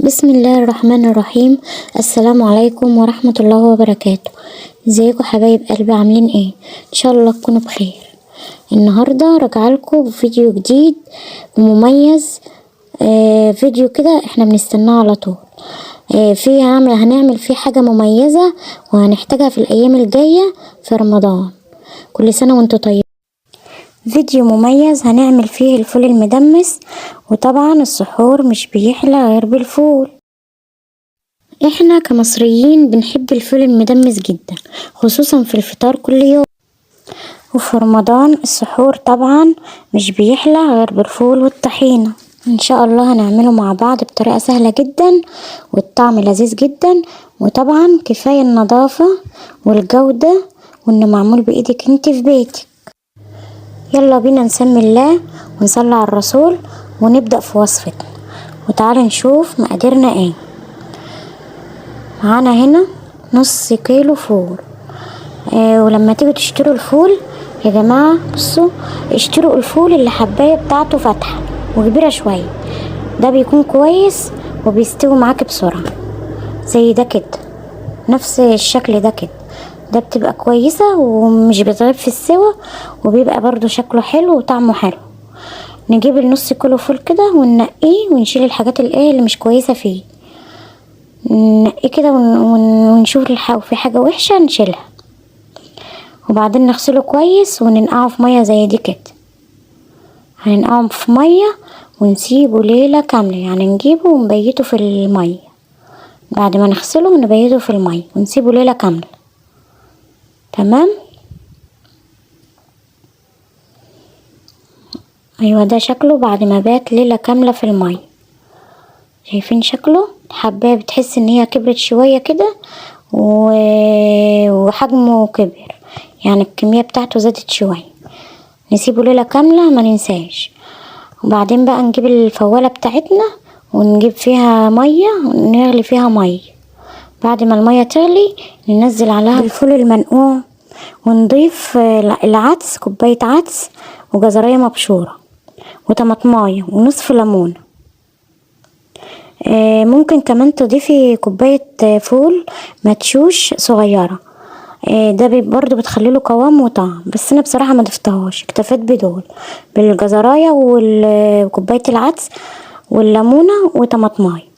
بسم الله الرحمن الرحيم. السلام عليكم ورحمة الله وبركاته. ازيكم حبايب قلبي، عاملين ايه؟ ان شاء الله تكونوا بخير. النهاردة راجعه لكم بفيديو جديد ومميز. فيديو كده احنا بنستناه على طول. هنعمل فيه حاجة مميزة وهنحتاجها في الايام الجاية في رمضان. كل سنة وانتم طيبين. فيديو مميز هنعمل فيه الفول المدمس، وطبعا السحور مش بيحلى غير بالفول. احنا كمصريين بنحب الفول المدمس جدا، خصوصا في الفطار كل يوم. وفي رمضان السحور طبعا مش بيحلى غير بالفول والطحينة. ان شاء الله هنعمله مع بعض بطريقة سهلة جدا والطعم لذيذ جدا، وطبعا كفاية النظافة والجودة وانه معمول بايدك انت في بيتك. يلا بينا نسمي الله ونصلي على الرسول ونبدأ في وصفتنا، وتعالى نشوف مقاديرنا ايه. معانا هنا نص كيلو فول. ولما تيجوا تشتروا الفول يا جماعة بصوا، اشتروا الفول اللي حباية بتاعته فاتحة وكبيرة شوية، ده بيكون كويس وبيستوي معاك بسرعة. زي ده كده، نفس الشكل ده كده، ده بتبقى كويسة ومش بتغيب في السوا، وبيبقى برضو شكله حلو وطعمه حلو. نجيب النص كيلو فول كده وننقيه ونشيل الحاجات اللي مش كويسة فيه، ننقيه كده ونشوف لو في حاجة وحشة نشيلها، وبعدين نغسله كويس وننقعه في مية زي دي كده. هننقعه في مية ونسيبه ليلة كاملة، يعني نجيبه ونبيته في المية. بعد ما نغسله ونبيته في المية ونسيبه ليلة كاملة. تمام. ايوه ده شكله بعد ما بات ليلة كاملة في المية. شايفين شكله؟ الحباية بتحس ان هي كبرت شوية كده وحجمه كبر، يعني الكمية بتاعته زادت شوية. نسيبه ليلة كاملة ما ننساش. وبعدين بقى نجيب الفوالة بتاعتنا ونجيب فيها مية ونغلي فيها مية. بعد ما المية تغلي ننزل عليها الفول المنقوع، ونضيف العدس، كوباية عدس وجزرية مبشورة وطماطمايه ونصف ليمونة. ممكن كمان تضيفي كوباية فول مدشوش صغيرة، ده برضو بتخليله قوام وطعم، بس انا بصراحة ما ضفتهاش، اكتفيت بدول، بالجزرايه وكوباية العدس والليمونة وطماطمايه.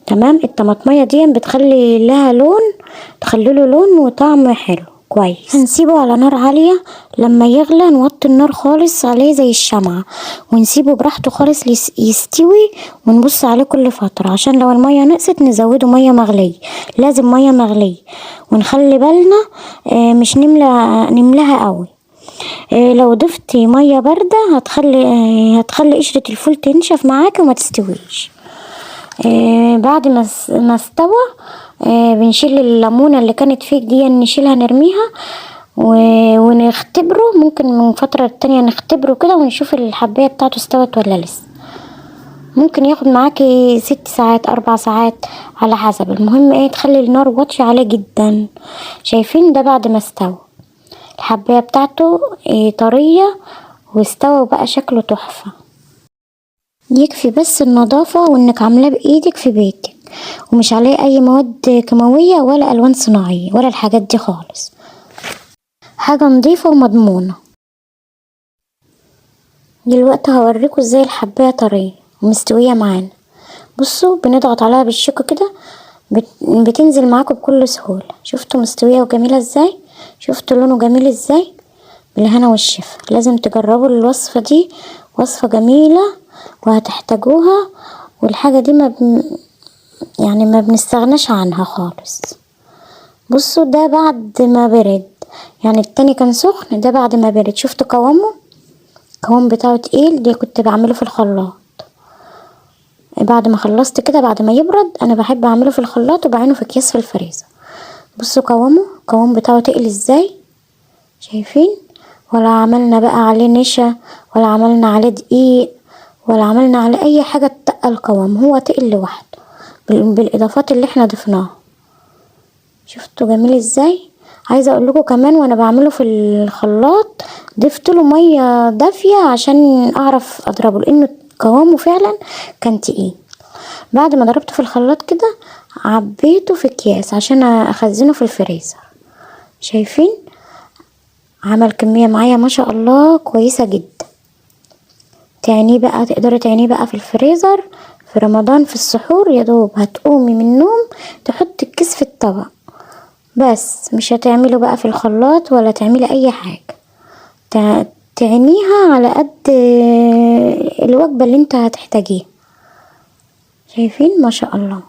تمام. الطماطمايه دي بتخلي لها لون، تخليله لون وطعم حلو كويس. هنسيبه على نار عالية، لما يغلى نوطي النار خالص عليه زي الشمعة، ونسيبه براحته خالص يستوي، ونبص عليه كل فترة عشان لو المية نقصت نزوده مية مغلية، لازم مية مغلية. ونخلي بالنا مش نملاها قوي. لو ضفتي مية باردة هتخلي قشرة الفول تنشف معاكي وما تستويش. بعد ما استوى بنشيل الليمونة اللي كانت فيه دي، نشيلها نرميها ونختبره، ممكن من فترة تانية نختبره كده ونشوف الحباية بتاعته استوت ولا لسه. ممكن ياخد معاكي 6 ساعات 4 ساعات على حسب. المهم ايه، تخلي النار واطية عليه جدا. شايفين ده بعد ما استوى الحباية بتاعته طرية واستوى بقى شكله تحفة. يكفي بس النظافة وانك عاملاه بايدك في بيتك، ومش عليه اي مواد كيماوية ولا الوان صناعية ولا الحاجات دي خالص، حاجة نظيفة ومضمونة. دلوقتي هوريكم ازاي الحباية طرية ومستوية معانا. بصوا بنضغط عليها بالشوكة كده بتنزل معاكم بكل سهولة. شفتوا مستوية وجميلة ازاي؟ شفتوا لونه جميل ازاي؟ بالهنا والشفا. لازم تجربوا الوصفة دي، وصفة جميلة وهتحتاجوها، والحاجة دي يعني ما بنستغناش عنها خالص. بصوا ده بعد ما برد، يعني التاني كان سخن، ده بعد ما برد. شفتوا القوام بتاعه تقيل. ده كنت بعمله في الخلاط. بعد ما خلصت كده بعد ما يبرد انا بحب اعمله في الخلاط وبعينه في اكياس في الفريزر. بصوا القوام بتاعه تقيل ازاي. شايفين؟ ولا عملنا بقى عليه نشا ولا عملنا عليه دقيق ولا عملنا عليه اي حاجة تقل القوام، هو تقل لوحده بالاضافات اللي احنا ضفناها. شفتوا جميل ازاي؟ عايزه اقول لكم كمان وانا بعمله في الخلاط ضفت له ميه دافيه عشان اعرف اضربه، لانه قوامه فعلا كان تقيل. بعد ما ضربته في الخلاط كده عبيته في اكياس عشان اخزنه في الفريزر. شايفين عمل كمية معايا ما شاء الله كويسة جدا. تقدري تعينيه بقى في الفريزر في رمضان في السحور، يا دوب هتقومي من النوم تحطي الكيس في الطبق بس، مش هتعمله بقى في الخلاط ولا تعملي اي حاجة، تعينيها على قد الوجبة اللي انت هتحتاجيها. شايفين ما شاء الله،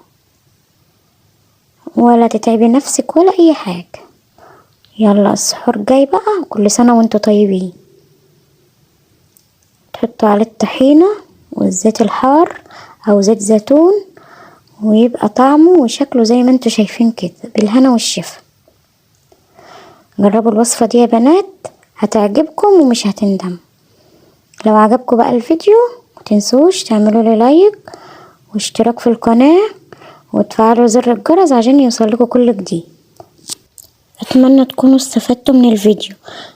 ولا تتعبي نفسك ولا اي حاجة. يلا السحور جاي بقى، كل سنة وانتوا طيبين. تحطوا عليه الطحينة والزيت الحار او زيت زيتون، ويبقى طعمه وشكله زي ما انتوا شايفين كده، بالهنا والشفا. جربوا الوصفة دي يا بنات، هتعجبكم ومش هتندموا. لو عجبكم بقى الفيديو متنسوش تعملوا لي لايك واشتراك في القناة وتفعلوا زر الجرس عشان يوصلكوا كل جديد. اتمنى تكونوا استفدتوا من الفيديو.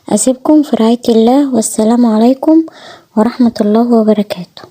اسيبكم في رعاية الله، والسلام عليكم ورحمة الله وبركاته.